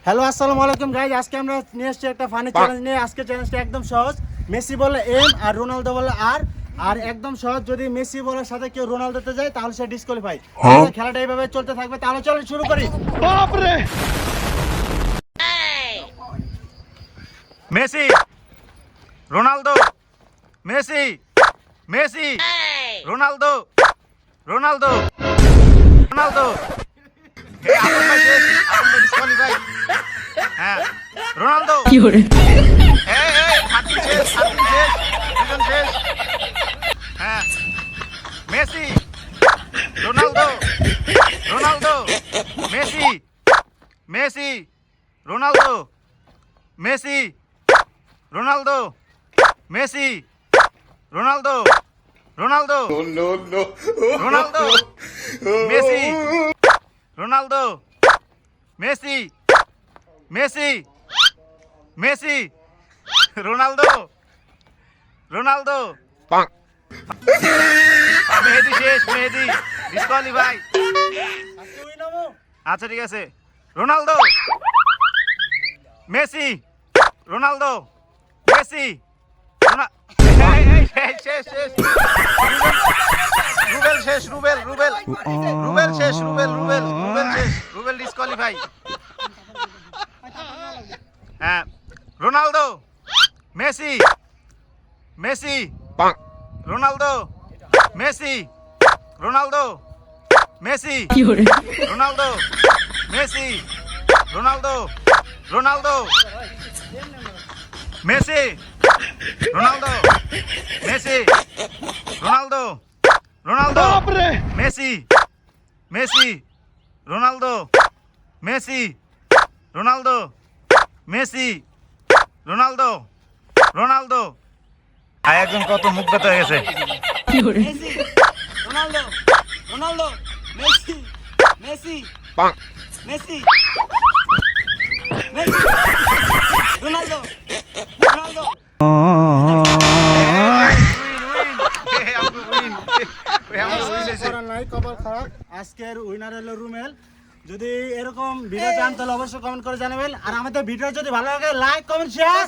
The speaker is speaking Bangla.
হ্যালো আসসালামু আলাইকুম গাইজ, আজকে আমরা নিয়ে এসেছি একটা ফানি চ্যালেঞ্জ নিয়ে। আজকে চ্যালেঞ্জটা একদম সহজ। মেসি বলে এম আর রোনালদো বলে আর। আর একদম সহজ, যদি মেসি বলার সাথে কেউ রোনালদোতে যায় তাহলে সে ডিসকোয়ালিফাই। খেলাটা এইভাবে চলতে থাকবে, তাহলে চলো শুরু করি। বাপরে Messi Ronaldo Messi Messi Ronaldo Ronaldo Ronaldo disqualify. হ্যাঁ রোনালদো হ্যাঁ Messi Ronaldo Ronaldo Messi Messi Ronaldo Messi Ronaldo Messi Ronaldo Ronaldo Ronaldo Messi Ronaldo Messi Messi Messi Ronaldo Ronaldo Mehedi শেষ, মেহেদি ডিসকোয়ালিফাই। আচ্ছা ঠিক আছে, Ronaldo Messi Ronaldo Messi Rubel শেষ, রুবেল রুবেল রুবেল শেষ, রুবেল রুবেল রুবেল শেষ, রুবেল ডিসকোয়ালিফাই। হ্যাঁ Ronaldo Messi Messi Ronaldo Messi Ronaldo Messi Ronaldo Messi Ronaldo Ronaldo Messi Ronaldo Messi Ronaldo Ronaldo Messi Messi Ronaldo Messi Ronaldo Messi Ronaldo Ronaldo. একজন কত মুখ ব্যথা হয়ে গেছে। Messi Ronaldo Ronaldo Messi Messi Messi Messi Ronaldo Ronaldo. কপাল খারাপ, আজকের উইনার হলো রুমেল। যদি এরকম ভিডিও চান তাহলে অবশ্যই কমেন্ট করে জানাবেন। আর আমাদের ভিডিও যদি ভালো লাগে লাইক কমেন্ট শেয়ার।